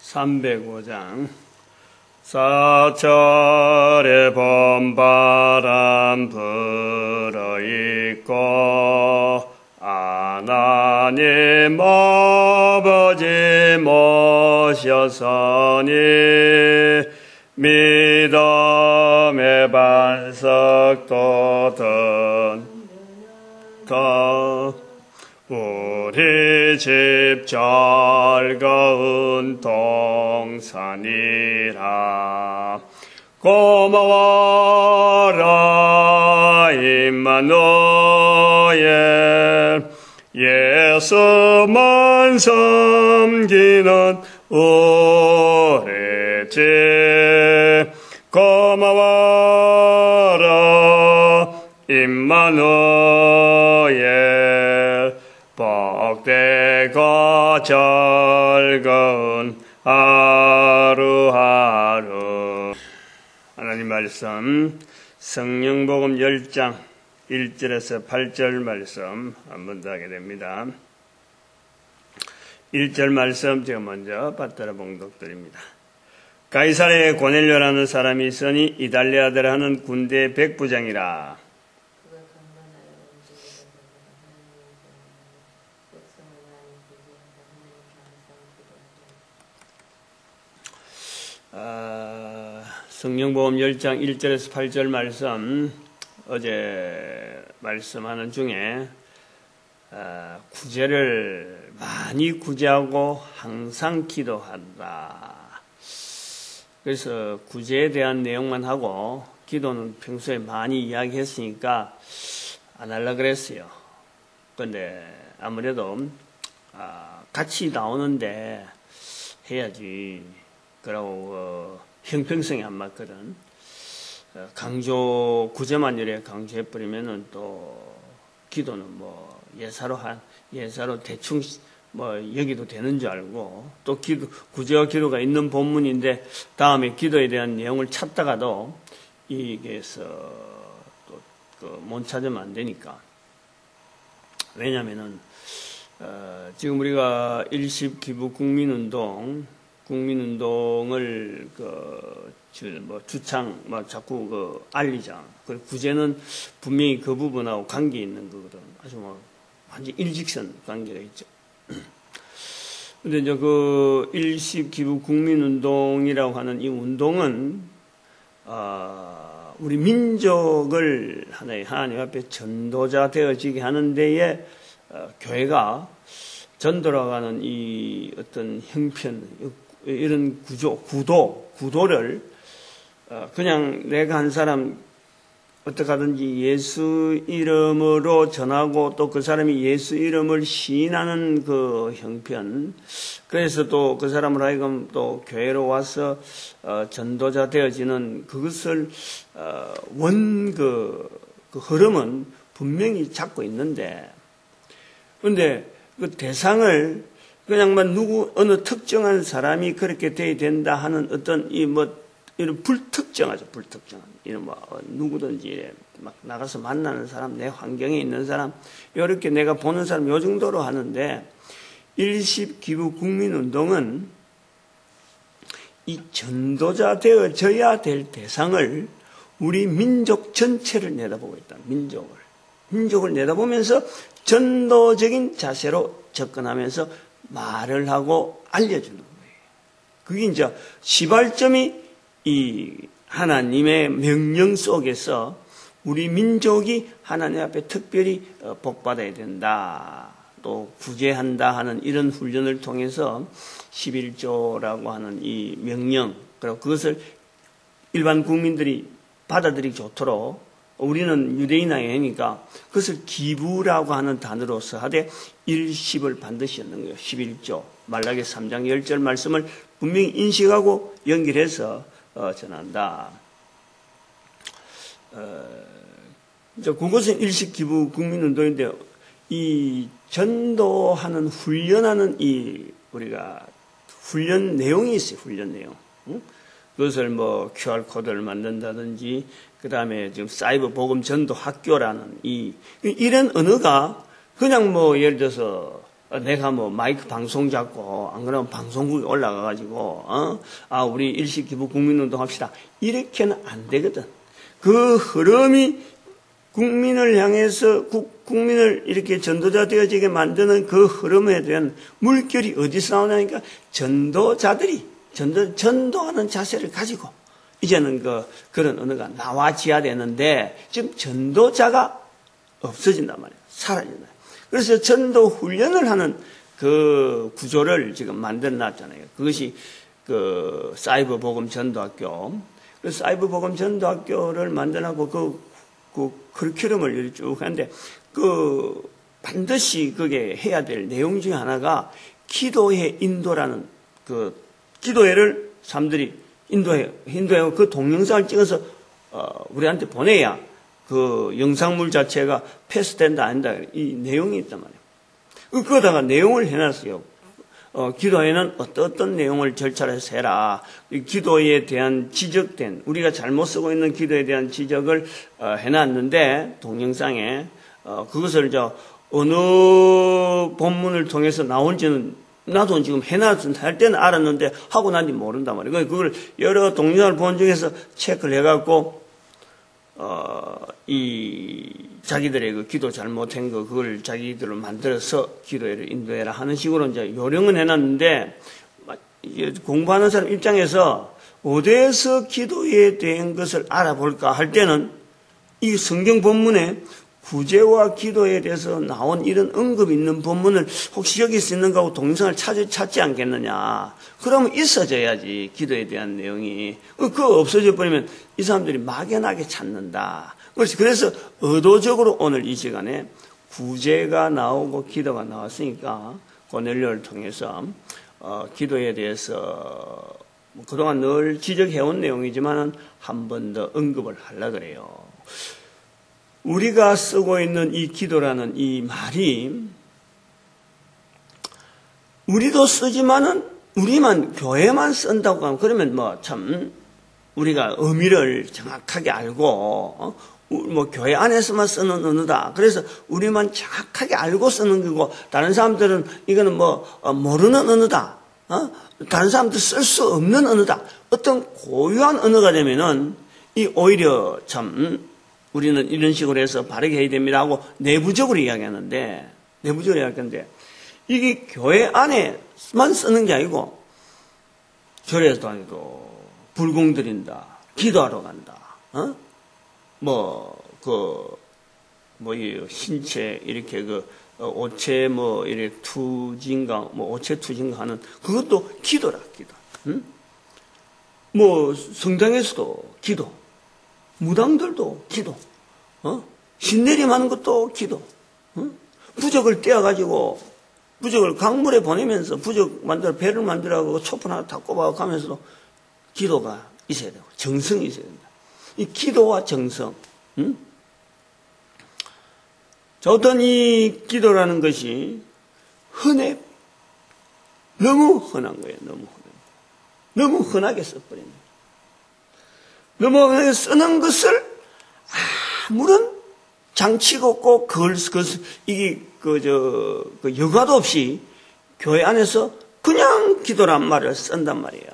305장 사철에 봄바람 불어있고 하나님 아버지 모셔서니 믿음의 반석도 더 우리 집 즐거운 동산이라. 고마워라 임마누엘, 예수만 섬기는 우리 집. 고마워라 임마누엘, 복되고 즐거운 하루하루. 하나님 말씀 성령복음 10장 1절에서 8절 말씀 한번 더 하게 됩니다. 1절 말씀 제가 먼저 받들어 봉독드립니다. 가이사랴에 고넬료라는 사람이 있으니 이달리아더라 하는 군대의 백부장이라. 성령복음 10장 1절에서 8절 말씀, 어제 말씀하는 중에 구제를 많이 구제하고 항상 기도한다. 그래서 구제에 대한 내용만 하고 기도는 평소에 많이 이야기했으니까 안 하려고 그랬어요. 그런데 아무래도 같이 나오는데 해야지. 그러고 형평성이 안 맞거든. 구제만 이래 강조해버리면은 또 기도는 뭐 예사로 대충 뭐 여기도 되는 줄 알고, 또 구제와 기도가 있는 본문인데 다음에 기도에 대한 내용을 찾다가도 이게서 또 못 찾으면 안 되니까. 왜냐면은 지금 우리가 일십 기부 국민운동을 자꾸 알리자. 그리고 구제는 분명히 그 부분하고 관계 있는 거거든. 아주 완전 일직선 관계가 있죠. 근데 이제 그 일십 기부 국민운동이라고 하는 이 운동은 우리 민족을 하나님 앞에 전도자 되어지게 하는 데에 교회가 전도라고 이 어떤 형편, 이런 구도를 그냥 내가 한 사람 어떻게 하든지 예수 이름으로 전하고 또 그 사람이 예수 이름을 시인하는 그 형편, 그래서 또 그 사람을 하여금 또 교회로 와서 전도자 되어지는 그것을 그 흐름은 분명히 잡고 있는데, 그런데 그 대상을 그냥만 어느 특정한 사람이 그렇게 돼야 된다 하는 어떤 이런 불특정한, 이런 누구든지 막 나가서 만나는 사람, 내 환경에 있는 사람, 이렇게 내가 보는 사람 요 정도로 하는데, 일십기부 국민운동은 이 전도자 되어져야 될 대상을 우리 민족 전체를 내다보고 있다. 민족을 내다보면서 전도적인 자세로 접근하면서 말을 하고 알려주는 거예요. 그게 이제 시발점이 이 하나님의 명령 속에서 우리 민족이 하나님 앞에 특별히 복받아야 된다, 또 구제한다 하는 이런 훈련을 통해서 11조라고 하는 이 명령, 그리고 그것을 일반 국민들이 받아들이기 좋도록, 우리는 유대인 아니니까 그것을 기부라고 하는 단어로서 하되 일십을 반드시 넣는 거예요. 11조 말라기 3장 10절 말씀을 분명히 인식하고 연결해서 전한다. 이제 그것은 일십기부 국민운동인데, 이 전도하는 훈련하는 우리가 훈련 내용이 있어요. 훈련 내용. 그것을 QR코드를 만든다든지, 그 다음에 지금 사이버 복음 전도 학교라는 이런 언어가 그냥 예를 들어서 내가 뭐 마이크 방송 잡고 안 그러면 방송국에 올라가가지고 우리 일시기부 국민운동 합시다. 이렇게는 안 되거든. 그 흐름이 국민을 향해서 국민을 이렇게 전도자 되어지게 만드는 그 흐름에 대한 물결이 어디서 나오냐니까 전도자들이 전도하는 자세를 가지고 이제는 그런 언어가 나와져야 되는데 지금 전도자가 없어진단 말이에요. 사라진다. 그래서 전도 훈련을 하는 그 구조를 지금 만들어 놨잖아요. 그것이 그 사이버 복음 전도학교. 그래서 사이버 복음 전도학교를 만들어놓고 그 커리큘럼을 쭉 하는데 반드시 그게 해야 될 내용 중에 하나가 기도의 인도라는 기도회를 사람들이 인도하고 그 동영상을 찍어서 우리한테 보내야 그 영상물 자체가 패스된다 아니다 이 내용이 있단 말이에요. 그거다가 내용을 해놨어요. 기도회는 어떤 내용을 절차를 해서 해라. 기도에 대한 지적된 우리가 잘못 쓰고 있는 기도에 대한 지적을 해놨는데 동영상에 그것을 어느 본문을 통해서 나온지는 나도 지금 할 때는 알았는데 하고 난지 모른단 말이에요. 그걸 여러 동영상을 본 중에서 체크를 해갖고 자기들의 그 기도 잘못한 그걸 자기들로 만들어서 기도회를 인도해라 하는 식으로 이제 요령은 해놨는데, 공부하는 사람 입장에서 어디에서 기도에 대한 것을 알아볼까 할 때는 이 성경 본문에 구제와 기도에 대해서 나온 이런 언급이 있는 본문을 혹시 여기 있는가 하고 동영상을 찾지 않겠느냐. 그러면 있어져야지 기도에 대한 내용이. 그거 없어져 버리면 이 사람들이 막연하게 찾는다. 그래서 의도적으로 오늘 이 시간에 구제가 나오고 기도가 나왔으니까 고넬료를 통해서 기도에 대해서 그동안 늘 지적해온 내용이지만 한 번 더 언급을 하려고 그래요. 우리가 쓰고 있는 이 기도라는 이 말이 우리도 쓰지만은 우리만 교회만 쓴다고 하면 그러면 참 우리가 의미를 정확하게 알고 교회 안에서만 쓰는 언어다. 그래서 우리만 정확하게 알고 쓰는 거고 다른 사람들은 이거는 모르는 언어다. 다른 사람들 쓸 수 없는 언어다. 어떤 고유한 언어가 되면은 이 오히려 참 우리는 이런 식으로 해서 바르게 해야 됩니다 하고 내부적으로 이야기하는데 이게 교회 안에만 쓰는 게 아니고 절에서 다니고 불공 드린다, 기도하러 간다, 신체 이렇게 오체 이렇게 투진강 오체 투진강 하는 그것도 기도라 기도. 성당에서도 기도. 무당들도 기도, 신내림하는 것도 기도, 부적을 떼어가지고, 부적을 강물에 보내면서 배를 만들어가고 촛불 하나 다 꼽아가면서도 기도가 있어야 되고, 정성이 있어야 된다. 이 기도와 정성, 어떤 이 기도라는 것이 너무 흔한 거예요, 너무 흔하게 써버립니다. 너무 쓰는 것을 아무런 장치가 없고 여과도 없이 교회 안에서 그냥 기도란 말을 쓴단 말이에요.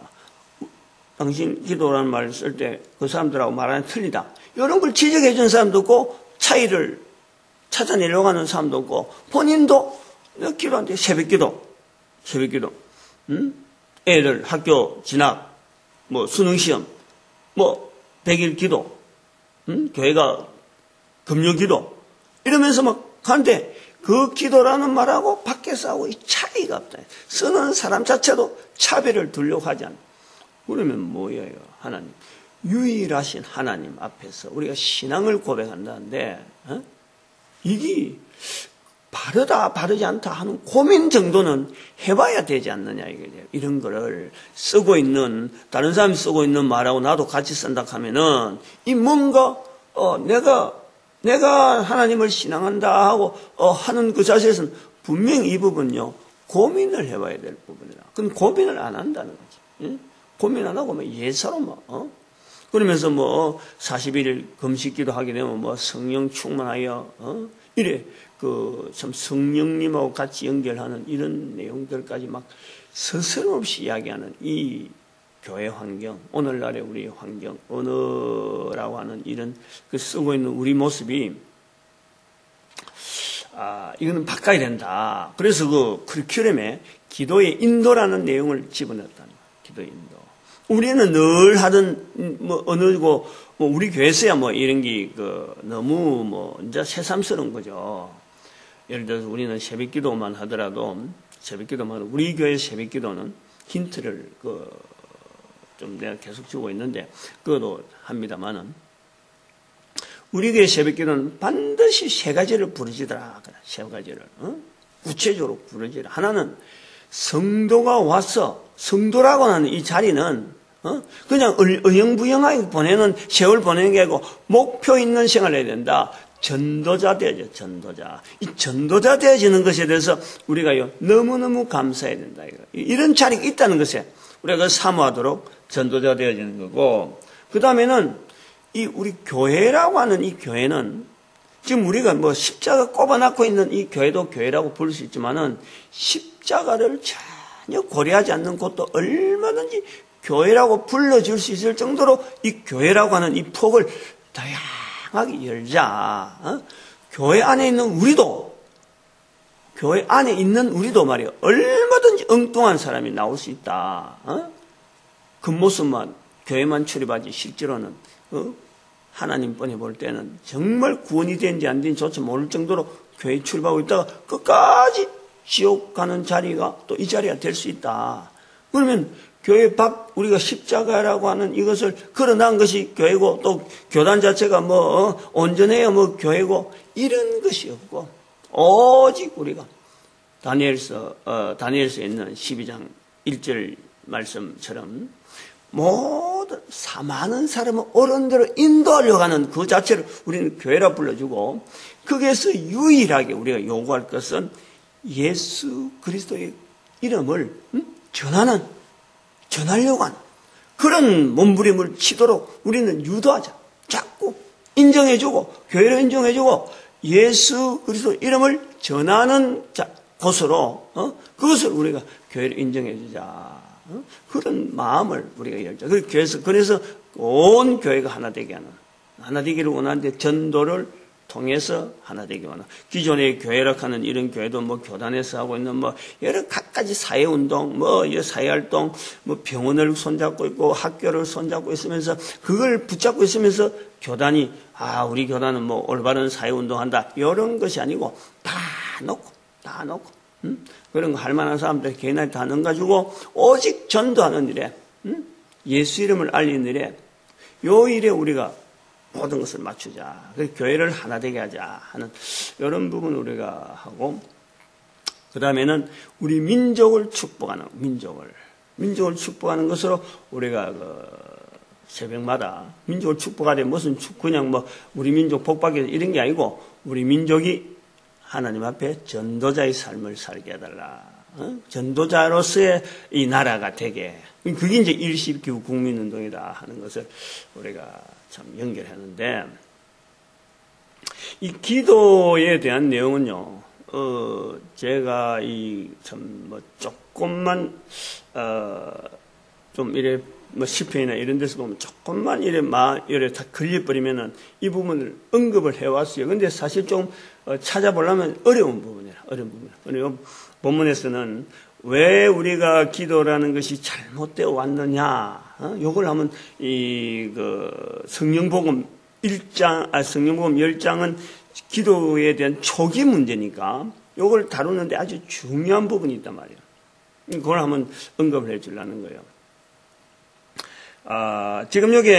당신 기도라는 말을 쓸 때 그 사람들하고 말하는 틀리다. 이런 걸 지적해 준 사람도 있고 차이를 찾아내려고 하는 사람도 있고 본인도 기도한테 새벽기도, 애들 학교 진학, 수능시험, 100일 기도, 교회가 금요 기도, 이러면서 가는데, 그 기도라는 말하고 밖에서 하고 이 차이가 없다. 쓰는 사람 자체도 차별을 두려고 하지 않아. 그러면 뭐예요? 하나님. 유일하신 하나님 앞에서 우리가 신앙을 고백한다는데, 이게 바르다, 바르지 않다 하는 고민 정도는 해봐야 되지 않느냐, 이런 거를 쓰고 있는, 다른 사람이 쓰고 있는 말하고 나도 같이 쓴다 하면은, 뭔가, 내가 하나님을 신앙한다 하고, 하는 그 자세에서는 분명히 이 부분요, 고민을 해봐야 될 부분이라. 그건 고민을 안 한다는 거지. 고민 안 하고 예사로 그러면서 뭐 40일 금식기도 하게 되면 뭐 성령 충만하여 이래 참 성령님하고 같이 연결하는 이런 내용들까지 막 서슴없이 이야기하는 이 교회 환경, 오늘날의 우리 환경, 언어라고 하는 이런 쓰고 있는 우리 모습이 이거는 바꿔야 된다. 그래서 그 커리큘럼에 기도의 인도라는 내용을 집어넣었다는 거예요. 기도의 인도. 우리는 늘 하던 언어고 우리 교회에서야 이런 게 너무 이제 새삼스러운 거죠. 예를 들어서 우리는 새벽기도만 하더라도 우리 교회 새벽기도는 힌트를 좀 내가 계속 주고 있는데 그것도 합니다만은 우리 교회 새벽기도는 반드시 세 가지를 부르짖더라. 세 가지를 구체적으로 부르짖으라. 하나는 성도가 와서 성도라고 하는 이 자리는 그냥 어영부영하게 보내는 세월 보내는 게 아니고 목표 있는 생활을 해야 된다. 전도자 되어져, 전도자. 이 전도자 되어지는 것에 대해서 우리가 너무너무 감사해야 된다. 이런 자리가 있다는 것에 우리가 사모하도록 전도자 되어지는 거고, 그 다음에는 우리 교회라고 하는 이 교회는 지금 우리가 십자가 꼽아놓고 있는 이 교회도 교회라고 부를 수 있지만은 십자가를 전혀 고려하지 않는 곳도 얼마든지 교회라고 불러줄 수 있을 정도로 이 교회라고 하는 이 폭을 다양하게 열자. 교회 안에 있는 우리도 말이에요. 얼마든지 엉뚱한 사람이 나올 수 있다. 그 모습만 교회만 출입하지 실제로는 하나님 뻔히 볼 때는 정말 구원이 된지 안 된지조차 모를 정도로 교회 출입하고 있다가 끝까지 지옥 가는 자리가 또 이 자리가 될 수 있다. 그러면 교회 밖 우리가 십자가라고 하는 이것을 걸어난 것이 교회고 또 교단 자체가 온전해야 교회고 이런 것이 없고 오직 우리가 다니엘서에 있는 12장 1절 말씀처럼 모든 많은 사람을 옳은대로 인도하려고 하는 그 자체를 우리는 교회라 불러주고 거기에서 유일하게 우리가 요구할 것은 예수 그리스도의 이름을 전하려고 하는 그런 몸부림을 치도록 우리는 유도하자. 자꾸 인정해주고 교회로 인정해주고 예수 그리스도 이름을 전하는 곳으로 그것을 우리가 교회로 인정해주자. 그런 마음을 우리가 열자. 그래서 온 교회가 하나 되게 하는, 하나 되기를 원하는데 전도를 통해서 하나 되기 원하는. 기존의 교회라 하는 이런 교회도 교단에서 하고 있는 여러 갖가지 사회운동, 사회활동, 병원을 손잡고 있고 학교를 손잡고 있으면서 그걸 붙잡고 있으면서 교단이 우리 교단은 올바른 사회운동 한다. 이런 것이 아니고 다 놓고 그런 거 할 만한 사람들 개인한테 다 넣어가지고 오직 전도하는 일에 예수 이름을 알리는 일에 요 일에 우리가 모든 것을 맞추자. 그래서 교회를 하나 되게 하자 하는 이런 부분을 우리가 하고, 그 다음에는 우리 민족을 축복하는 민족을 축복하는 것으로 우리가 새벽마다 민족을 축복하되 무슨 그냥 우리 민족 복받기 이런 게 아니고 우리 민족이 하나님 앞에 전도자의 삶을 살게 해달라. 전도자로서의 이 나라가 되게. 그게 이제 일시기후 국민운동이다 하는 것을 우리가 참 연결하는데, 이 기도에 대한 내용은요, 제가 조금만, 좀 이래, 시편이나 이런 데서 보면 조금만 이래 다 걸려버리면은 이 부분을 언급을 해왔어요. 근데 사실 좀 찾아보려면 어려운 부분이라. 그리고 본문에서는 왜 우리가 기도라는 것이 잘못되어 왔느냐, 요걸 하면 성령복음 10장은 기도에 대한 초기 문제니까 요걸 다루는데 아주 중요한 부분이 있단 말이에요. 그걸 한번 언급을 해 주려는 거예요. 지금 여기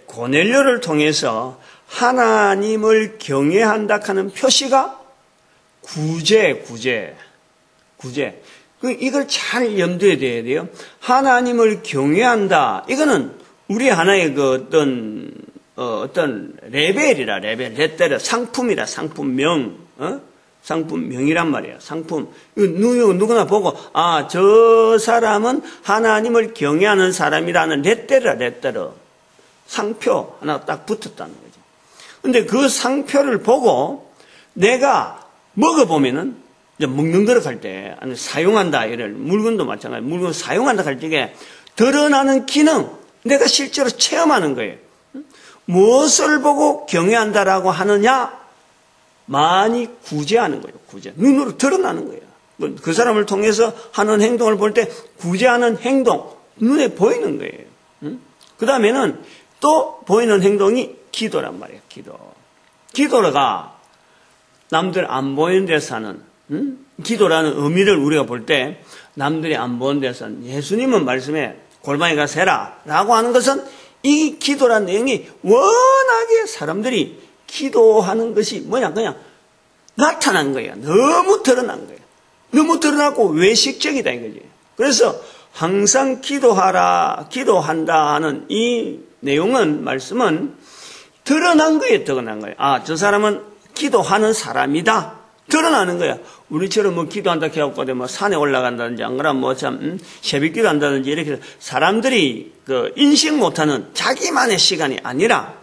고넬료를 통해서 하나님을 경외한다 하는 표시가 구제. 이걸 잘 염두에 둬야 돼요. 하나님을 경외한다. 이거는 우리 하나의 어떤 레벨, 상품명, 상품명이란 말이에요. 상품. 누구나 보고, 저 사람은 하나님을 경외하는 사람이라는 레터라. 상표 하나 딱 붙었다는 거죠. 근데 그 상표를 보고 내가 먹어보면은 이제 먹는 거를 할 때, 아니 사용한다, 이럴 물건도 마찬가지, 물건 사용한다 할 적에 드러나는 기능, 내가 실제로 체험하는 거예요. 무엇을 보고 경외한다라고 하느냐? 많이 구제하는 거예요. 구제. 눈으로 드러나는 거예요. 그 사람을 통해서 하는 행동을 볼 때 구제하는 행동, 눈에 보이는 거예요. 그 다음에는 또 보이는 행동이 기도란 말이에요. 기도가 남들 안 보이는 데서 하는, 기도라는 의미를 우리가 볼 때 남들이 안 보는 데서 하는, 예수님은 말씀에 골방에 가서 해라 라고 하는 것은 이 기도라는 내용이 워낙에 사람들이 기도하는 것이 뭐냐, 그냥 나타난 거예요. 너무 드러난 거예요. 너무 드러나고 외식적이다 이거지. 그래서 항상 기도한다 하는 이 내용은, 말씀은 드러난 거예요. 드러난 거예요. 아, 저 사람은 기도하는 사람이다. 드러나는 거야. 우리처럼 뭐 기도한다 해갖고 뭐 산에 올라간다든지, 안 그러면 뭐 참 새벽 기도한다든지 이렇게 사람들이 그 인식 못하는 자기만의 시간이 아니라,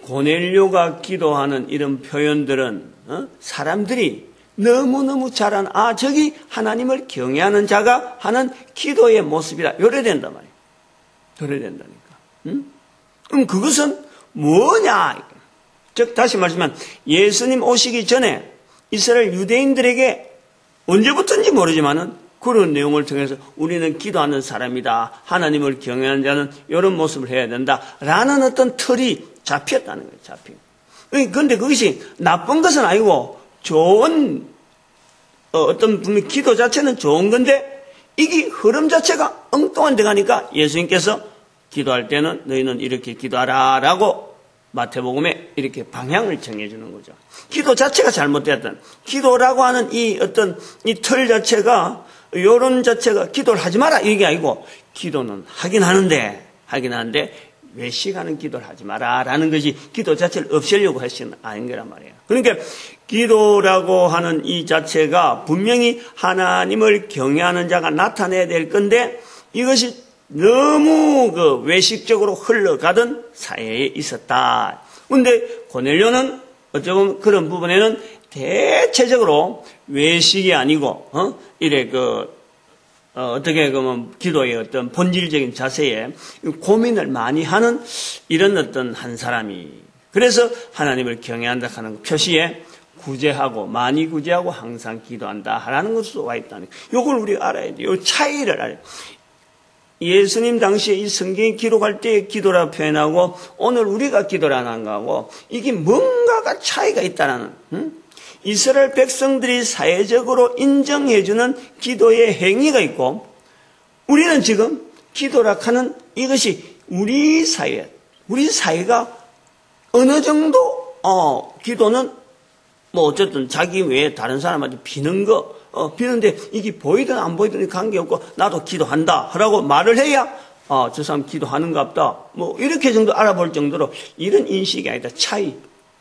고넬료가 기도하는 이런 표현들은 사람들이 너무너무 잘한, 아, 저기 하나님을 경외하는 자가 하는 기도의 모습이다. 요래 된단 말이에요. 요래 된다니까. 그럼 그것은 뭐냐? 즉, 다시 말하면 예수님 오시기 전에 이스라엘 유대인들에게 언제부터인지 모르지만은 그런 내용을 통해서 우리는 기도하는 사람이다. 하나님을 경외하는 자는 이런 모습을 해야 된다. 라는 어떤 틀이 잡혔다는 거예요. 그런데 그것이 나쁜 것은 아니고 좋은, 어떤 분명 기도 자체는 좋은 건데 이게 흐름 자체가 엉뚱한 데 가니까 예수님께서 기도할 때는 너희는 이렇게 기도하라 라고 마태복음에 이렇게 방향을 정해주는 거죠. 기도 자체가 잘못되었던, 기도라고 하는 이 어떤 이 틀 자체가, 요런 자체가 기도를 하지 마라 이게 아니고, 기도는 하긴 하는데 외식하는 기도를 하지 마라 라는 것이 기도 자체를 없애려고 하시는 아닌 거란 말이에요. 그러니까 기도라고 하는 이 자체가 분명히 하나님을 경외하는 자가 나타내야 될 건데, 이것이 너무 그 외식적으로 흘러가던 사회에 있었다. 그런데 고넬료는 어쩌면 그런 부분에는 대체적으로 외식이 아니고, 어떻게 보면 기도의 어떤 본질적인 자세에 고민을 많이 하는 이런 어떤 한 사람이, 그래서 하나님을 경외한다 하는 표시에 구제하고, 많이 구제하고 항상 기도한다 하라는 것으로 와 있다는, 이걸 우리가 알아야 돼요. 이 차이를 알아야 돼요. 예수님 당시에 이 성경이 기록할 때 기도라 표현하고 오늘 우리가 기도라는 거하고 이게 뭔가가 차이가 있다라는, 이스라엘 백성들이 사회적으로 인정해주는 기도의 행위가 있고, 우리는 지금 기도라 하는 이것이 우리 사회가 어느 정도 기도는 뭐 어쨌든 자기 외에 다른 사람한테 비는 거, 비는데 이게 보이든 안 보이든 관계없고 나도 기도한다 하라고 말을 해야 저 사람 기도하는갑다 뭐 이렇게 정도 알아볼 정도로 이런 인식이 아니다. 차이.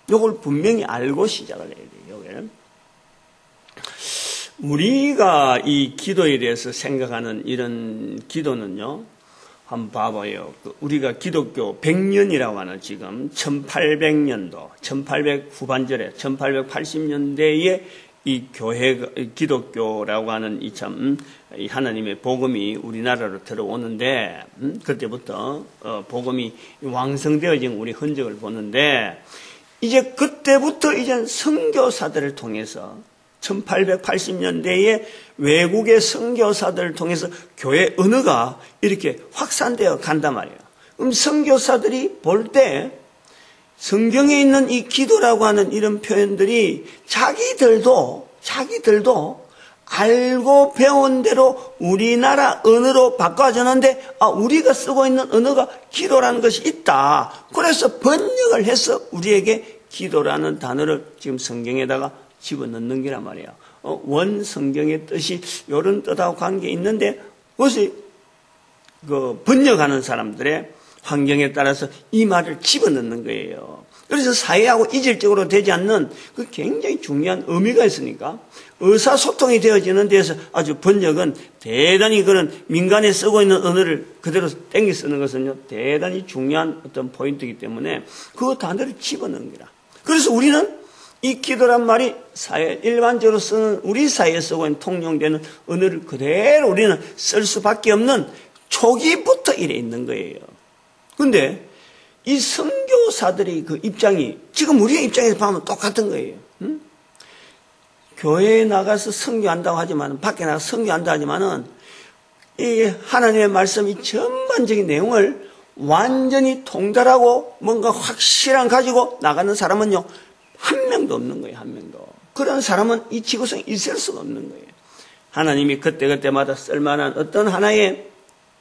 이걸 분명히 알고 시작을 해야 돼요. 여기는 우리가 이 기도에 대해서 생각하는 이런 기도는요, 한번 봐봐요. 우리가 기독교 100년이라고 하는 지금 1800년도 1800 후반절에 1880년대에 이 기독교라고 하는 이 하나님의 복음이 우리나라로 들어오는데, 그때부터 복음이 왕성되어진 우리 흔적을 보는데, 이제 그때부터 이제 선교사들을 통해서 1880년대에 외국의 선교사들을 통해서 교회 언어가 이렇게 확산되어 간단 말이에요. 그럼 선교사들이 볼 때 성경에 있는 이 기도라고 하는 이런 표현들이 자기들도 알고 배운 대로 우리나라 언어로 바꿔주는데, 우리가 쓰고 있는 언어가 기도라는 것이 있다. 그래서 번역을 해서 우리에게 기도라는 단어를 지금 성경에다가 집어넣는 게란 말이에요. 원 성경의 뜻이 이런 뜻하고 관계 있는데, 그것이 번역하는 사람들의 환경에 따라서 이 말을 집어넣는 거예요. 그래서 사회하고 이질적으로 되지 않는 그 굉장히 중요한 의미가 있으니까 의사소통이 되어지는 데서 아주 번역은 대단히 그런 민간에 쓰고 있는 언어를 그대로 땡겨 쓰는 것은요, 대단히 중요한 어떤 포인트이기 때문에 그 단어를 집어넣은 거라. 그래서 우리는 이 기도란 말이 사회, 일반적으로 쓰는 우리 사회에 쓰고 있는 통용되는 언어를 그대로 우리는 쓸 수밖에 없는 초기부터 이래 있는 거예요. 근데 이 선교사들의 그 입장이 지금 우리의 입장에서 보면 똑같은 거예요. 응? 교회에 나가서 선교한다고 하지만, 밖에 나가서 선교한다고 하지만은 이 하나님의 말씀 이 전반적인 내용을 완전히 통달하고 뭔가 확실한 가지고 나가는 사람은요, 한 명도 없는 거예요. 한 명도. 그런 사람은 이 지구상에 있을 수가 없는 거예요. 하나님이 그때그때마다 쓸만한 어떤 하나의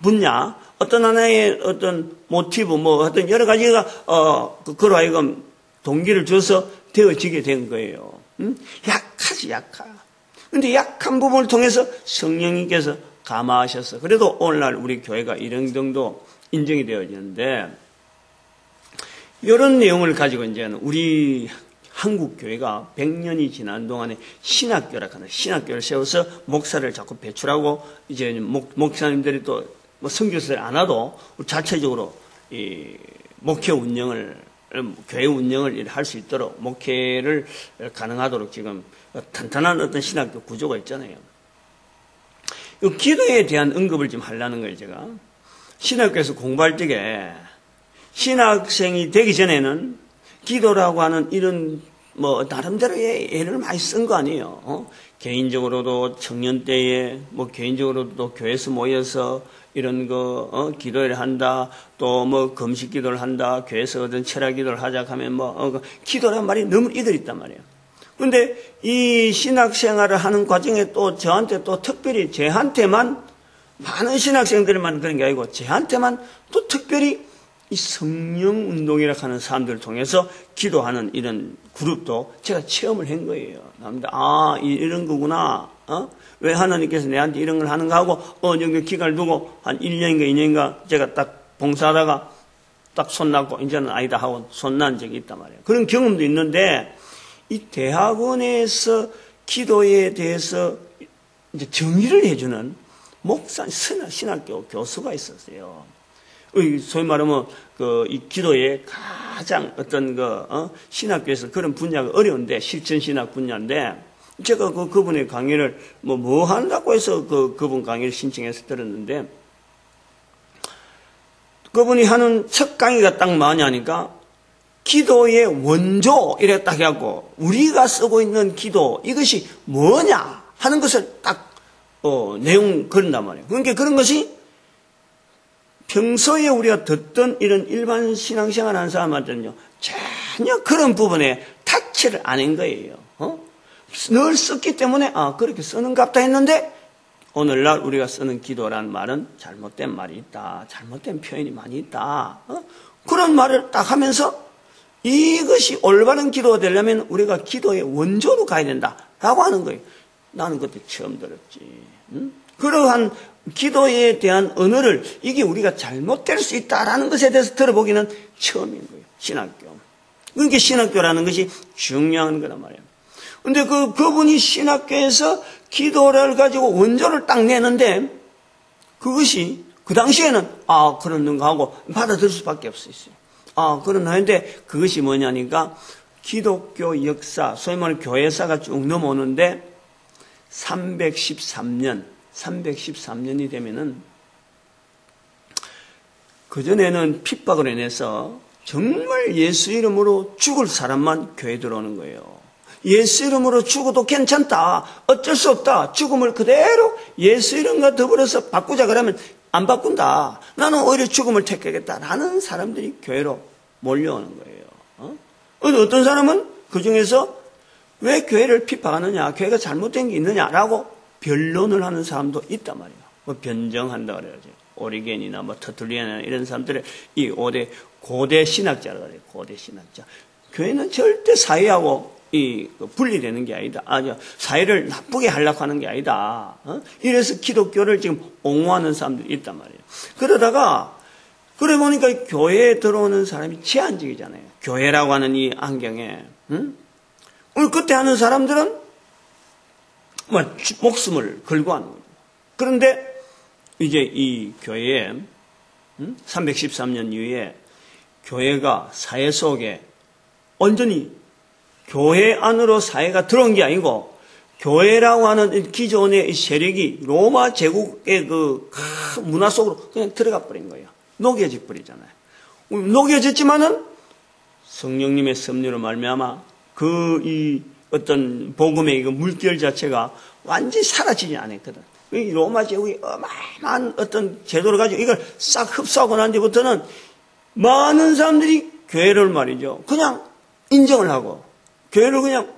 분야, 어떤 하나의 어떤 모티브, 뭐 어떤 여러 가지가 그로 하여금 동기를 줘서 되어지게 된 거예요. 약하지, 약하. 근데 약한 부분을 통해서 성령님께서 감화하셔서 그래도 오늘날 우리 교회가 이런 정도 인정이 되어지는데, 이런 내용을 가지고 이제는 우리 한국 교회가 100년이 지난 동안에 신학교라 하는 신학교를 세워서 목사를 자꾸 배출하고, 이제 목사님들이 또 뭐 선교사를 안 와도 자체적으로 이 목회 운영을, 교회 운영을 할 수 있도록 목회를 가능하도록 지금 탄탄한 어떤 신학교 구조가 있잖아요. 이 기도에 대한 언급을 좀 하려는 거예요, 제가. 신학교에서 공부할 적에 신학생이 되기 전에는 기도라고 하는 이런 뭐 나름대로의 예를 많이 쓴 거 아니에요. 개인적으로도 청년 때에 뭐 개인적으로도 교회에서 모여서 이런 거 기도를 한다, 또 뭐 금식 기도를 한다, 교회에서 어떤 철학 기도를 하자 하면 뭐 기도란 말이 너무 이들 있단 말이에요. 근데 이 신학 생활을 하는 과정에 또 저한테 또 특별히 제한테만, 많은 신학생들만 그런 게 아니고 제한테만 또 특별히 이 성령 운동이라고 하는 사람들을 통해서 기도하는 이런 그룹도 제가 체험을 한 거예요. 아, 이런 거구나. 왜 하나님께서 내한테 이런 걸 하는가 하고 어느 정도 기간을 두고 한 1년인가 2년인가 제가 딱 봉사하다가 딱 손 놨고 이제는 아니다 하고 손 난 적이 있단 말이에요. 그런 경험도 있는데, 이 대학원에서 기도에 대해서 이제 정의를 해주는 목사, 신학교 교수가 있었어요. 소위 말하면 이 기도의 가장 어떤 신학교에서 그런 분야가 어려운데, 실천 신학 분야인데, 제가 그분의 강의를 뭐 한다고 해서 그분 강의를 신청해서 들었는데, 그분이 하는 첫 강의가 딱 뭐냐니까 기도의 원조 이래 딱 해갖고 우리가 쓰고 있는 기도 이것이 뭐냐 하는 것을 딱 내용 그런단 말이에요. 그러니까 그런 것이 평소에 우리가 듣던 이런 일반 신앙생활 하는 사람한테는요, 전혀 그런 부분에 타치를 안 한 거예요. 늘 썼기 때문에 그렇게 쓰는갑다 했는데, 오늘날 우리가 쓰는 기도라는 말은 잘못된 말이 있다, 잘못된 표현이 많이 있다, 그런 말을 딱 하면서 이것이 올바른 기도가 되려면 우리가 기도의 원조로 가야 된다라고 하는 거예요. 나는 그때 처음 들었지. 그러한 기도에 대한 언어를, 이게 우리가 잘못될 수 있다라는 것에 대해서 들어보기는 처음인 거예요. 신학교. 그러니까 신학교라는 것이 중요한 거란 말이에요. 근데 그분이 신학교에서 기도를 가지고 원조를 딱 내는데, 그것이 그 당시에는 그런가 하고 받아들일 수밖에 없었어요. 그런가 했는데, 그것이 뭐냐니까 기독교 역사, 소위 말하는 교회사가 쭉 넘어오는데 313년이 되면은, 그전에는 핍박을 인해서 정말 예수 이름으로 죽을 사람만 교회에 들어오는 거예요. 예수 이름으로 죽어도 괜찮다, 어쩔 수 없다, 죽음을 그대로 예수 이름과 더불어서 바꾸자 그러면 안 바꾼다, 나는 오히려 죽음을 택하겠다라는 사람들이 교회로 몰려오는 거예요. 어떤 사람은 그 중에서 왜 교회를 핍박하느냐, 교회가 잘못된 게 있느냐라고 변론을 하는 사람도 있단 말이에요. 변정한다 그래야지. 오리겐이나 터툴리안이나 이런 사람들의 이 고대 신학자라고 그래요. 고대 신학자. 교회는 절대 사회하고 분리되는 게 아니다. 사회를 나쁘게 하려고 하는 게 아니다. 이래서 기독교를 지금 옹호하는 사람들이 있단 말이에요. 그러다가 그래 보니까 교회에 들어오는 사람이 제한적이잖아요. 교회라고 하는 이 안경에. 오늘 그때 하는 사람들은 목숨을 걸고 하는 거죠. 그런데 이제 이 교회에 313년 이후에 교회가 사회 속에 완전히 교회 안으로 사회가 들어온 게 아니고 교회라고 하는 기존의 세력이 로마 제국의 그 문화 속으로 그냥 들어가 버린 거예요. 녹여져 버리잖아요. 녹여졌지만은 성령님의 섭리로 말미암아 이 어떤 복음의 그 물결 자체가 완전히 사라지지 않았거든. 이 로마 제국이 어마어마한 어떤 제도를 가지고 이걸 싹 흡수하고 난 뒤부터는 많은 사람들이 교회를 말이죠. 그냥 인정을 하고 교회를 그냥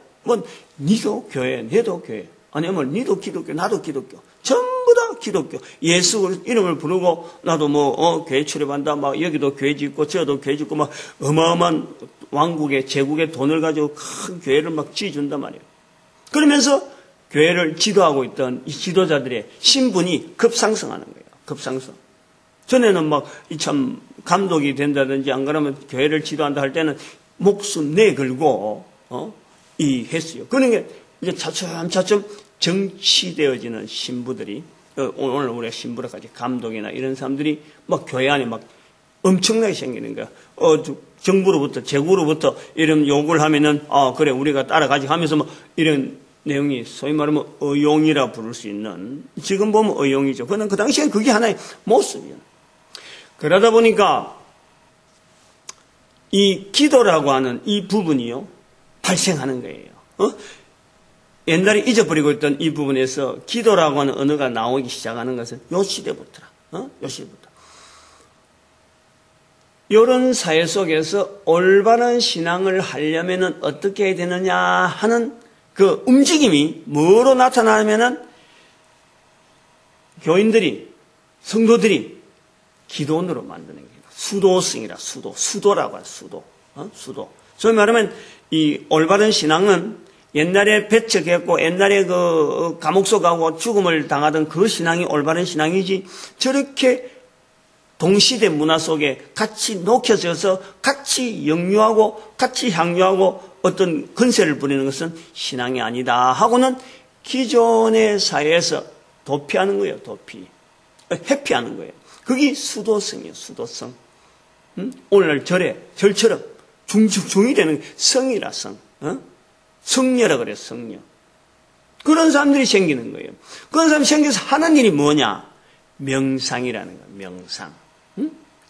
니도 교회, 얘도 교회. 아니면 니도 기독교, 나도 기독교. 전부 다 기독교. 예수 이름을 부르고 나도 교회 출입한다. 막 여기도 교회 짓고 저도 교회 짓고 막 어마어마한 왕국의 제국의 돈을 가지고 큰 교회를 막 지어준단 말이에요. 그러면서 교회를 지도하고 있던 이 지도자들의 신분이 급상승하는 거예요. 급상승. 전에는 막 참 감독이 된다든지 안 그러면 교회를 지도한다 할 때는 목숨 내걸고 했어요. 그러니까 이제 차츰 정치되어지는 신부들이 오늘 우리가 신부라까지 감독이나 이런 사람들이 막 교회 안에 막 엄청나게 생기는 거야. 정부로부터 제국으로부터 이런 요구를 하면은 그래 우리가 따라가지 하면서 막 이런 내용이 소위 말하면 의용이라 부를 수 있는 지금 보면 의용이죠. 그러나 그 당시엔 그게 하나의 모습이에요. 그러다 보니까 이 기도라고 하는 이 부분이요 발생하는 거예요. 옛날에 잊어버리고 있던 이 부분에서 기도라고 하는 언어가 나오기 시작하는 것은 요 시대부터라. 요 시대부터. 이런 사회 속에서 올바른 신앙을 하려면은 어떻게 해야 되느냐 하는 그 움직임이 뭐로 나타나면은 교인들이, 성도들이 기도원으로 만드는 거예요. 수도승이라, 수도라고 하죠, 수도. 소위 말하면 이 올바른 신앙은 옛날에 배척했고 옛날에 그 감옥 속하고 죽음을 당하던 그 신앙이 올바른 신앙이지 저렇게 동시대 문화 속에 같이 녹여져서 같이 영유하고 같이 향유하고 어떤 건세를 부리는 것은 신앙이 아니다 하고는 기존의 사회에서 도피하는 거예요. 회피하는 거예요. 그게 수도성이에요. 수도성. 오늘날 절처럼 중이 되는 성이라 성. 성녀라 그래요. 성녀. 그런 사람들이 생기는 거예요. 그런 사람이 생겨서 하는 일이 뭐냐? 명상이라는 거예요. 명상.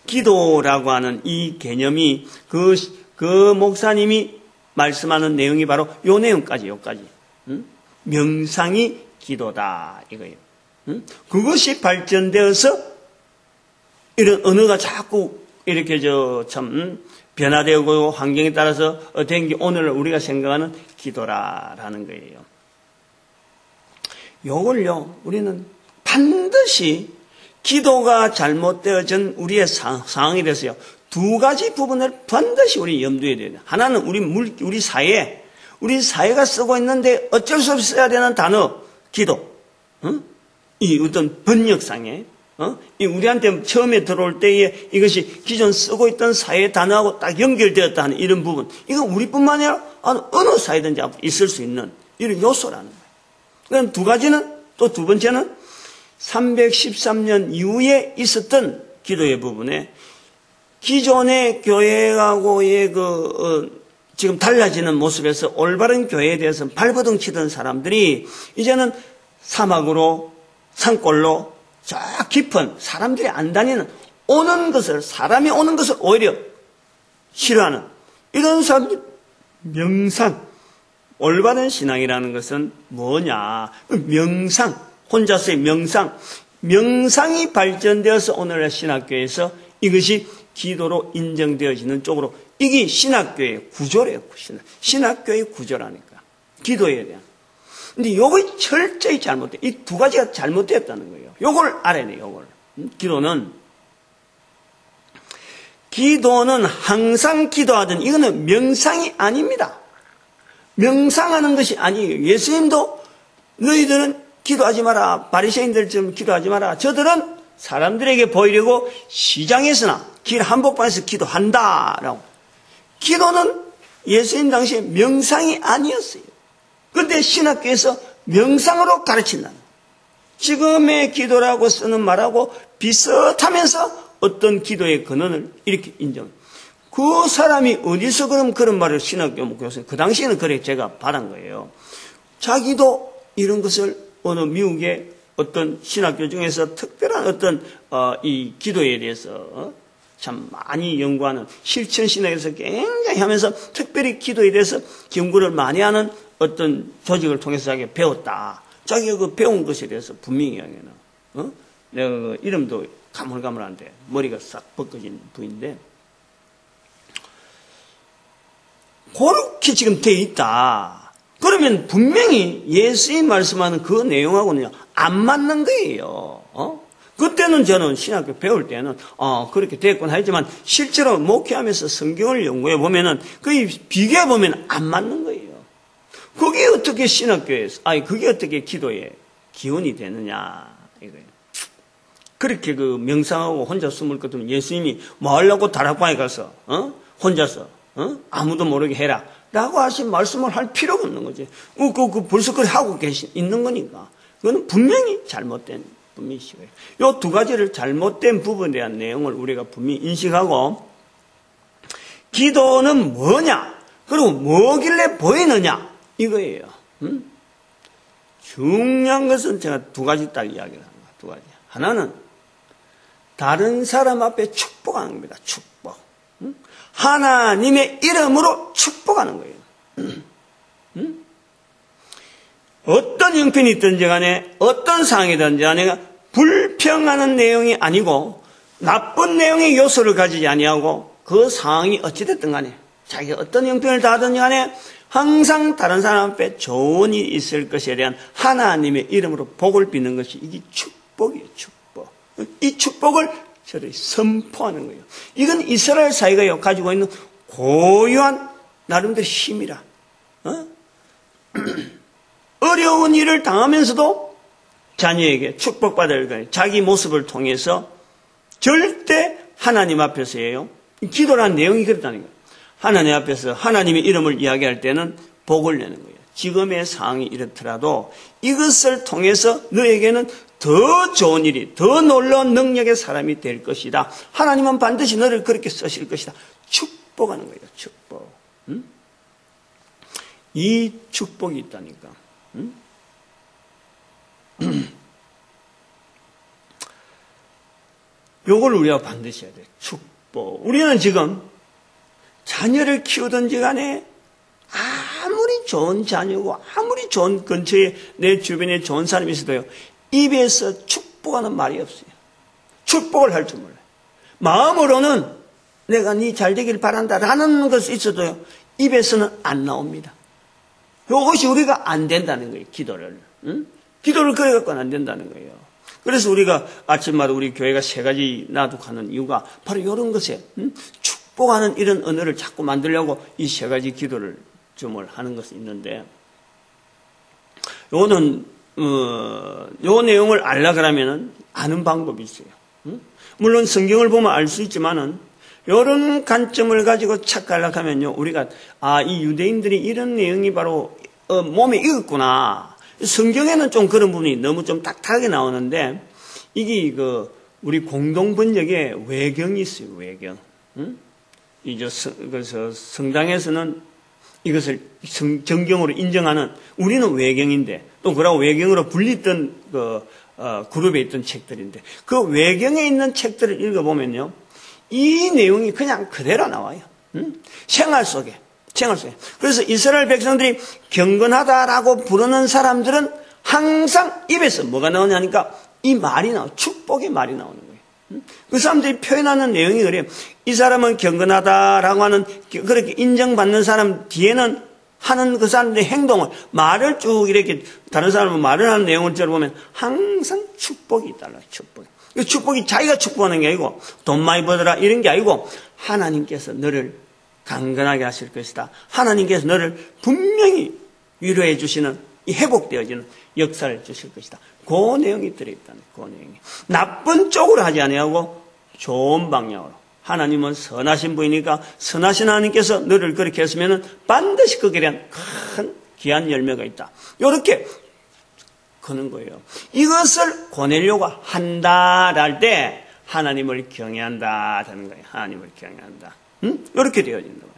기도라고 하는 이 개념이 그 목사님이 말씀하는 내용이 바로 요 내용까지 요까지. 명상이 기도다 이거예요. 그것이 발전되어서 이런 언어가 자꾸 이렇게 참 변화되고 환경에 따라서 된 게 오늘 우리가 생각하는 기도라라는 거예요. 요걸요 우리는 반드시 기도가 잘못되어진 우리의 상황이 돼서요 두 가지 부분을 반드시 우리 염두에 둬야 돼요. 하나는 우리 사회가 쓰고 있는데 어쩔 수 없이 써야 되는 단어 기도. 이 어떤 번역상에 우리한테 처음에 들어올 때에 이것이 기존 쓰고 있던 사회 단어하고 딱 연결되었다 하는 이런 부분. 이건 우리뿐만 아니라 어느 사회든지 있을 수 있는 이런 요소라는 거예요. 그럼 두 가지는 또 두 번째는 313년 이후에 있었던 기도의 부분에 기존의 교회하고의 지금 달라지는 모습에서 올바른 교회에 대해서 발버둥 치던 사람들이 이제는 사막으로 산골로 저 깊은 사람들이 안 다니는 사람이 오는 것을 오히려 싫어하는 이런 사람들 명상 올바른 신앙이라는 것은 뭐냐 명상 혼자서의 명상이 발전되어서 오늘날 신학교에서 이것이 기도로 인정되어지는 쪽으로 이게 신학교의 구조래요. 신학교의 구조라니까 기도에 대한. 근데 요거 철저히 잘못돼. 이 두 가지가 잘못되었다는 거예요. 요걸 알아야 돼요. 요걸. 기도는 항상 기도하든 이거는 명상이 아닙니다. 명상하는 것이 아니에요. 예수님도 너희들은 기도하지 마라. 바리새인들 좀 기도하지 마라. 저들은 사람들에게 보이려고 시장에서나 길 한복판에서 기도한다라고. 기도는 예수님 당시에 명상이 아니었어요. 그런데 신학교에서 명상으로 가르친다는 거예요. 지금의 기도라고 쓰는 말하고 비슷하면서 어떤 기도의 근원을 이렇게 인정해요. 그 사람이 어디서 그런 말을 신학교 교수, 그 당시에는 그래 제가 받은 거예요. 자기도 이런 것을 어느 미국의 어떤 신학교 중에서 특별한 어떤 이 기도에 대해서 참 많이 연구하는 실천 신학에서 굉장히 하면서 특별히 기도에 대해서 연구를 많이 하는 어떤 조직을 통해서 자기가 배웠다. 자기가 그 배운 것에 대해서 분명히 이야기해요. 내가 그 이름도 가물가물한데 머리가 싹 벗겨진 부인데 그렇게 지금 되어 있다. 그러면 분명히 예수님 말씀하는 그 내용하고는요 안 맞는 거예요. 그때는 저는 신학교 배울 때는 그렇게 됐구나 하지만 실제로 목회하면서 성경을 연구해 보면은 그 비교해 보면 안 맞는 거예요. 그게 어떻게 신학교에서 그게 어떻게 기도에 기원이 되느냐 이거예요. 그렇게 그 명상하고 혼자 숨을 것들은 예수님이 뭐 하려고 다락방에 가서 혼자서 아무도 모르게 해라 라고 하신 말씀을 할 필요가 없는 거지. 벌써 그렇게 하고 있는 거니까 그거는 분명히 잘못된 분명히시고요. 이 두 가지를 잘못된 부분에 대한 내용을 우리가 분명히 인식하고 기도는 뭐냐 그리고 뭐길래 보이느냐 이거예요. 중요한 것은 제가 두 가지 딱 이야기를 합니다. 두 가지. 하나는 다른 사람 앞에 축복하는 겁니다. 축복. 하나님의 이름으로 축복하는 거예요. 어떤 형편이 있든지 간에 어떤 상황이든지 간에 불평하는 내용이 아니고 나쁜 내용의 요소를 가지지 아니하고 그 상황이 어찌됐든 간에 자기가 어떤 형편을 당하든지 간에 항상 다른 사람 앞에 좋은 일이 있을 것에 대한 하나님의 이름으로 복을 빚는 것이 이게 축복이에요. 축복. 이 축복을 저들이 선포하는 거예요. 이건 이스라엘 사회가 가지고 있는 고유한 나름대로 힘이라. 어려운 일을 당하면서도 자녀에게 축복받을 거예요. 자기 모습을 통해서 절대 하나님 앞에서예요. 기도라는 내용이 그렇다는 거예요. 하나님 앞에서 하나님의 이름을 이야기할 때는 복을 내는 거예요. 지금의 상황이 이렇더라도 이것을 통해서 너에게는 더 좋은 일이, 더 놀라운 능력의 사람이 될 것이다. 하나님은 반드시 너를 그렇게 쓰실 것이다. 축복하는 거예요. 축복. 이 축복이 있다니까. 요걸 우리가 반드시 해야 돼요. 축복. 우리는 지금 자녀를 키우든지 간에 아무리 좋은 자녀고 아무리 좋은 근처에 내 주변에 좋은 사람이 있어도요. 입에서 축복하는 말이 없어요. 축복을 할 줄 몰라요. 마음으로는 내가 네 잘 되길 바란다라는 것이 있어도요. 입에서는 안 나옵니다. 이것이 우리가 안 된다는 거예요. 기도를. 기도를 그래 갖고는 안 된다는 거예요. 그래서 우리가 아침마다 우리 교회가 3가지 나독하는 이유가 바로 이런 것에 축복하는 이런 언어를 자꾸 만들려고 이 3가지 기도를 좀 하는 것이 있는데 요거는 요 내용을 알라 그러면은 아는 방법이 있어요. 물론 성경을 보면 알 수 있지만은 이런 관점을 가지고 착각하려고 하면요 우리가 이 유대인들이 이런 내용이 바로 몸에 익었구나. 성경에는 좀 그런 부분이 너무 좀 딱딱하게 나오는데 이게 우리 공동 번역에 외경이 있어요. 외경. 그래서 성당에서는 이것을 정경으로 인정하는 우리는 외경인데 또 그러고 외경으로 불리던 그룹에 있던 책들인데 그 외경에 있는 책들을 읽어보면요 이 내용이 그냥 그대로 나와요. 생활 속에. 그래서 이스라엘 백성들이 경건하다라고 부르는 사람들은 항상 입에서 뭐가 나오냐니까 이 말이 축복의 말이 나오는 거예요. 그 사람들이 표현하는 내용이 그래요. 이 사람은 경건하다라고 하는 그렇게 인정받는 사람 뒤에는 하는 그 사람들의 행동을 말을 쭉 이렇게 다른 사람은 말을 하는 내용을 들어보면 항상 축복이 달라요. 축복이 자기가 축복하는 게 아니고 돈 많이 벌어라 이런 게 아니고 하나님께서 너를 강건하게 하실 것이다. 하나님께서 너를 분명히 위로해 주시는 이 회복되어지는 역사를 주실 것이다. 그 내용이 들어있다는 그 내용이. 나쁜 쪽으로 하지 아니하고 좋은 방향으로. 하나님은 선하신 분이니까 선하신 하나님께서 너를 그렇게 했으면 반드시 거기에 대한 큰 귀한 열매가 있다. 이렇게 그는 거예요. 이것을 권하려고 한다랄 때 하나님을 경외한다라는 거예요. 하나님을 경외한다. 이렇게 되어진다.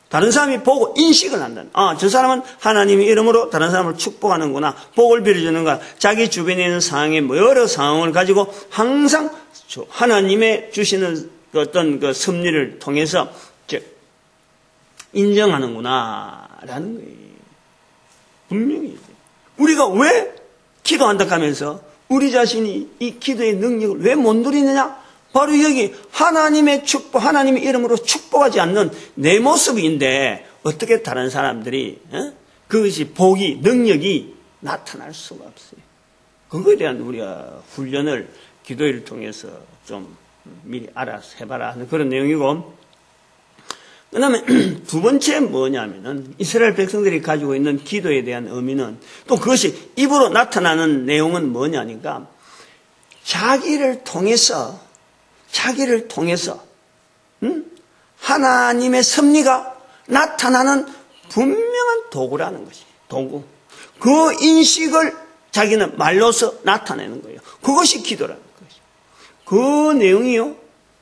다른 사람이 보고 인식을 한다는. 저 사람은 하나님의 이름으로 다른 사람을 축복하는구나. 복을 빌어주는구나. 자기 주변에 있는 상황의 여러 상황을 가지고 항상 하나님의 주시는 어떤 그 섭리를 통해서 인정하는구나. 라는 거예요. 분명히. 우리가 왜 기도한다 하면서 우리 자신이 이 기도의 능력을 왜 못 누리느냐? 바로 여기 하나님의 축복, 하나님의 이름으로 축복하지 않는 내 모습인데 어떻게 다른 사람들이 그것이 복이, 능력이 나타날 수가 없어요. 그거에 대한 우리가 훈련을 기도를 통해서 좀 미리 알아서 해봐라 하는 그런 내용이고, 그 다음에 두 번째 뭐냐면은 이스라엘 백성들이 가지고 있는 기도에 대한 의미는 또 그것이 입으로 나타나는 내용은 뭐냐니까 자기를 통해서 하나님의 섭리가 나타나는 분명한 도구라는 것이 도구. 그 인식을 자기는 말로서 나타내는 거예요. 그것이 기도라는 것이. 그 내용이요.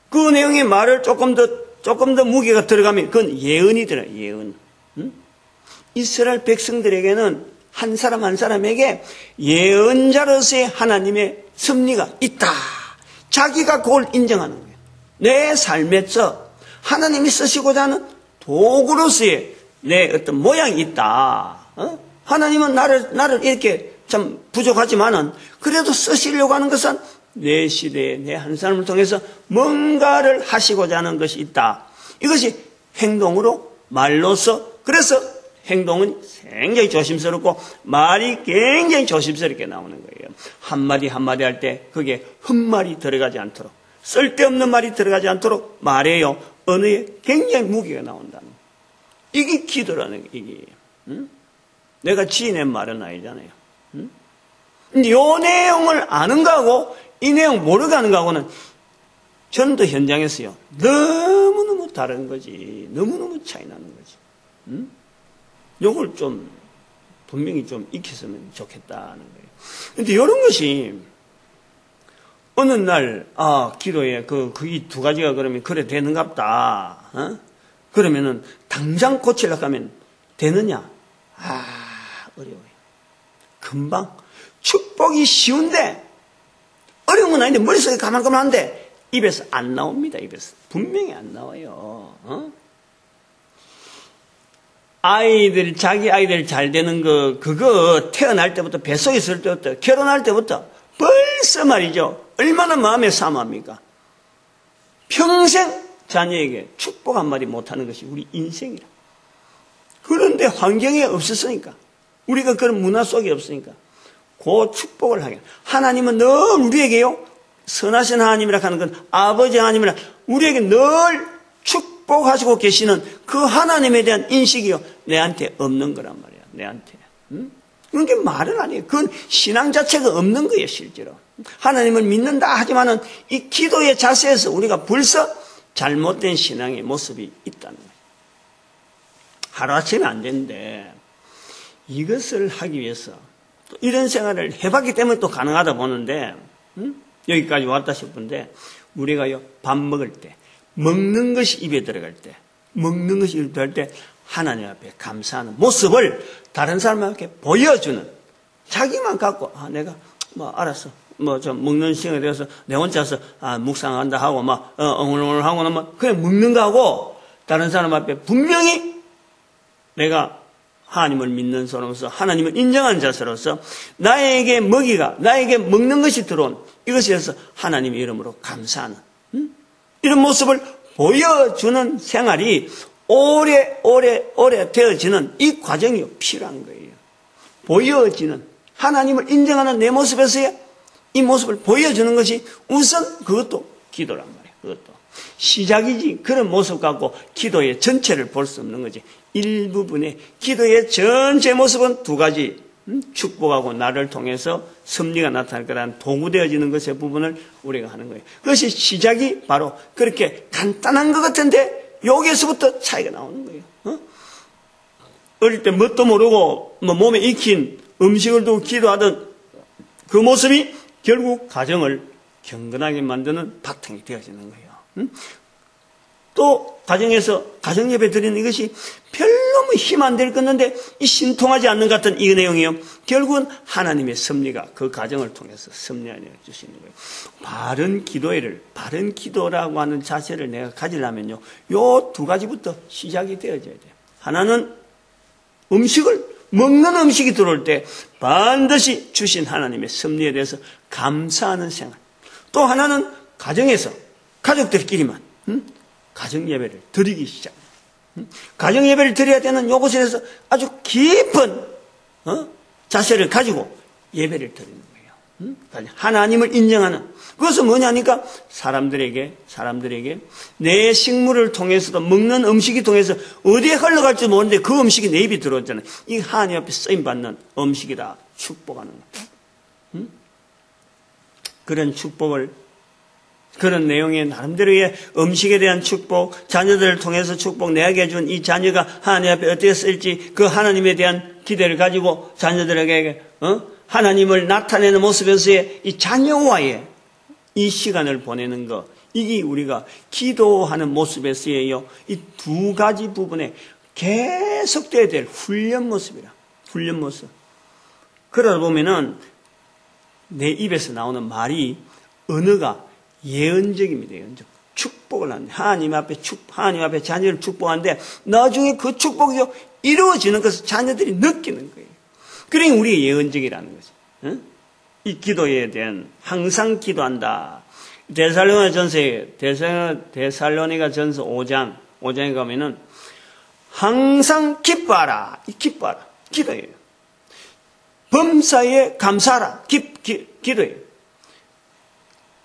그 내용의 말을 조금 더 무게가 들어가면 그건 예언이 들어요. 예언. 이스라엘 백성들에게는 한 사람 한 사람에게 예언자로서의 하나님의 섭리가 있다. 자기가 그걸 인정하는 거예요. 내 삶에서 하나님이 쓰시고자 하는 도구로서의 내 어떤 모양이 있다. 하나님은 나를 이렇게 참 부족하지만은 그래도 쓰시려고 하는 것은 내 시대에 내 한 사람을 통해서 뭔가를 하시고자 하는 것이 있다. 이것이 행동으로 말로서, 그래서 행동은 굉장히 조심스럽고 말이 굉장히 조심스럽게 나오는 거예요. 한마디 한마디 할 때 그게 헛말이 들어가지 않도록, 쓸데없는 말이 들어가지 않도록 말해요. 언어에 굉장히 무게가 나온다는 거예요. 이게 기도라는 얘기예요. 내가 지어낸 말은 아니잖아요. 근데 이 내용을 아는 거하고 이 내용 모르고 하는 거하고는 전도 현장에서요. 너무너무 다른 거지. 너무너무 차이 나는 거지. 요걸 좀 분명히 좀 익혔으면 좋겠다는 거예요. 근데 이런 것이 어느 날 기도에 이 두 가지가 그러면 그래 되는갑다. 그러면은 당장 고치려고 하면 되느냐? 어려워요. 금방 축복이 쉬운데 어려운 건 아닌데 머릿속에 가만가만한데 입에서 안 나옵니다. 입에서 분명히 안 나와요. 자기 아이들 잘 되는 그거 태어날 때부터, 뱃속에 있을 때부터, 결혼할 때부터 벌써 말이죠. 얼마나 마음에 사모합니까? 평생 자녀에게 축복 한마디 못하는 것이 우리 인생이라. 그런데 환경이 없었으니까, 우리가 그런 문화 속에 없으니까 그 축복을 하게. 하나님은 늘 우리에게요, 선하신 하나님이라 하는 건 아버지 하나님이라 우리에게 늘 축복하시고 계시는 그 하나님에 대한 인식이요, 내한테 없는 거란 말이야. 내한테. 그게 말은 아니에요. 그건 신앙 자체가 없는 거예요, 실제로. 하나님을 믿는다 하지만은 이 기도의 자세에서 우리가 벌써 잘못된 신앙의 모습이 있다는 거예요. 하루아침에 안 되는데 이것을 하기 위해서 또 이런 생활을 해봤기 때문에 또 가능하다 보는데, 여기까지 왔다 싶은데, 우리가요, 밥 먹을 때, 먹는 것이 입에 들어갈 때, 먹는 것이 입에 들어갈 때, 하나님 앞에 감사하는 모습을 다른 사람에게 보여주는, 자기만 갖고, 내가, 알았어. 좀 먹는 시간에 대해서 내 혼자서, 묵상한다 하고, 엉얼엉얼 하고는 그냥 먹는 거 하고, 다른 사람 앞에 분명히 내가 하나님을 믿는 사람으로서, 하나님을 인정한 자세로서, 나에게 먹는 것이 들어온, 이것에 대해서 하나님의 이름으로 감사하는, 이런 모습을 보여주는 생활이 오래 되어지는 이 과정이 필요한 거예요. 보여지는, 하나님을 인정하는 내 모습에서의 이 모습을 보여주는 것이 우선 그것도 기도란 말이에요. 그것도. 시작이지, 그런 모습 갖고 기도의 전체를 볼 수 없는 거지. 일부분의 기도의 전체 모습은 두 가지. 축복하고 나를 통해서 섭리가 나타날 거라는 도구되어지는 것의 부분을 우리가 하는 거예요. 그것이 시작이 바로 그렇게 간단한 것 같은데 여기에서부터 차이가 나오는 거예요. 어릴 때 뭣도 모르고 몸에 익힌 음식을 두고 기도하던 그 모습이 결국 가정을 경건하게 만드는 바탕이 되어지는 거예요. 또 가정에서 가정예배 드리는 이것이 별로 힘 안 될 건데 이 신통하지 않는 것 같은 이 내용이요. 결국은 하나님의 섭리가 그 가정을 통해서 섭리하여 주시는 거예요. 바른 기도라고 하는 자세를 내가 가지려면요. 요 두 가지부터 시작이 되어져야 돼요. 하나는 먹는 음식이 들어올 때 반드시 주신 하나님의 섭리에 대해서 감사하는 생활. 또 하나는 가정에서 가족들끼리만 가정 예배를 드리기 시작. 가정 예배를 드려야 되는 요것에 대해서 아주 깊은 자세를 가지고 예배를 드리는 거예요. 하나님을 인정하는 그것은 뭐냐니까 사람들에게 내 식물을 통해서도 먹는 음식이 통해서 어디에 흘러갈지 모르는데 그 음식이 내 입에 들어왔잖아요. 이 하나님 앞에 쓰임받는 음식이다. 축복하는 거예요. 그런 축복을 그런 내용의 나름대로의 음식에 대한 축복, 자녀들을 통해서 축복, 내게 준 이 자녀가 하나님 앞에 어떻게 쓸지 그 하나님에 대한 기대를 가지고 자녀들에게 하나님을 나타내는 모습에서의 이 자녀와의 이 시간을 보내는 것, 이게 우리가 기도하는 모습에서의 이 두 가지 부분에 계속돼야 될 훈련 모습이라. 훈련 모습. 그러다 보면은 내 입에서 나오는 말이 언어가 예언적입니다. 예언적. 축복을 하는데 하나님 앞에 자녀를 축복하는데 나중에 그 축복이 이루어지는 것을 자녀들이 느끼는 거예요. 그러니 우리가 예언적이라는 거죠. 응? 이 기도에 대한 항상 기도한다. 데살로니가 전서 5장에 가면은 항상 기뻐하라. 기뻐하라. 기도예요. 범사에 감사하라. 기도예요.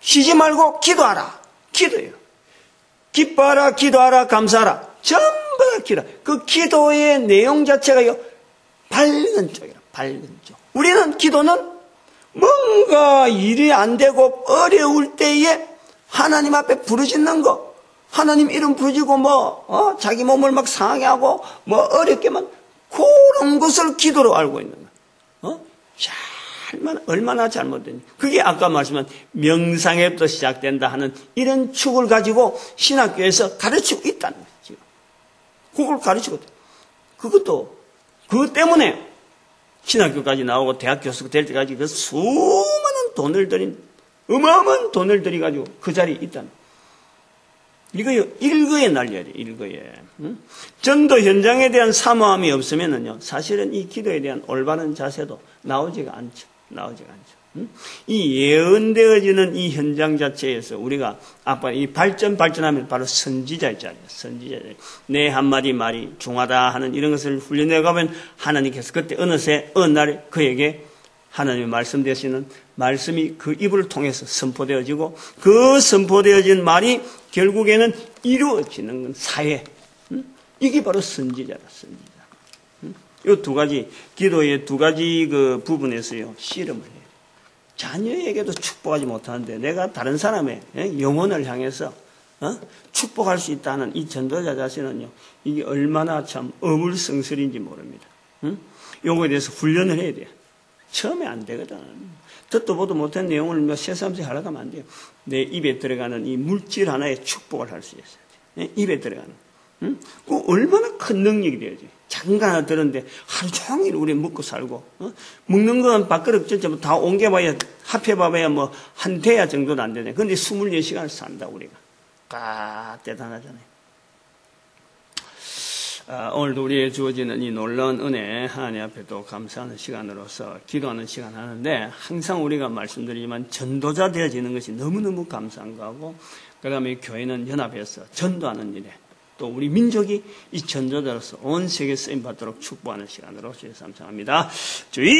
쉬지 말고 기도하라. 기도예요. 기뻐하라, 기도하라, 감사하라. 전부 다 기도. 그 기도의 내용 자체가요, 밝은 쪽이라. 밝은 쪽. 우리는 기도는 뭔가 일이 안 되고 어려울 때에 하나님 앞에 부르짖는 거. 하나님 이름 부르짖고 자기 몸을 막 상하게 하고 어렵게만 그런 것을 기도로 알고 있는 거. 얼마나 잘못됐니. 그게 아까 말씀한 명상에부터 시작된다 하는 이런 축을 가지고 신학교에서 가르치고 있다는 거죠. 그걸 가르치고 있다. 그것 때문에 신학교까지 나오고 대학 교수가 될 때까지 그 수많은 돈을 들인 어마어마한 돈을 들여가지고 그 자리에 있다는 거예요. 이거요, 일거에 날려야 돼요, 일거에. 전도 현장에 대한 사모함이 없으면은요, 사실은 이 기도에 대한 올바른 자세도 나오지가 않죠. 이 예언되어지는 이 현장 자체에서 우리가 아빠 이 발전하면 바로 선지자의 자리예요. 선지자의 자리. 내 한마디 말이 중하다 하는 이런 것을 훈련해 가면 하나님께서 그때 어느 날 그에게 하나님의 말씀되시는 말씀이 그 입을 통해서 선포되어지고 그 선포되어진 말이 결국에는 이루어지는 건 사회. 이게 바로 선지자다. 선지자. 이 두 가지 기도의 두 가지 그 부분에서요 씨름을 해요. 자녀에게도 축복하지 못하는데 내가 다른 사람의 영혼을 향해서 축복할 수 있다는 이 전도자 자신은요 이게 얼마나 참 어물성설인지 모릅니다. 요거에 대해서 훈련을 해야 돼요. 처음에 안 되거든. 듣도 보도 못한 내용을 새삼스레 하려고 하면 안 돼요. 내 입에 들어가는 이 물질 하나에 축복을 할 수 있어요. 입에 들어가는. 그 얼마나 큰 능력이 되어야지. 작은 거 하나 들었는데 하루 종일 우리 먹고 살고 먹는 건 밥그릇 전체 다 옮겨봐야 합해봐야 한 대야 정도는 안 되네. 그런데 24시간을 산다 우리가. 대단하잖아요. 오늘도 우리에게 주어지는 이 놀라운 은혜 하나님 앞에 또 감사하는 시간으로서 기도하는 시간 하는데 항상 우리가 말씀드리지만 전도자 되어지는 것이 너무너무 감사한 거하고 그 다음에 교회는 연합해서 전도하는 일에 또 우리 민족이 이 전도자로서 온 세계에 쓰임받도록 축복하는 시간으로 주여 감사합니다. 주여!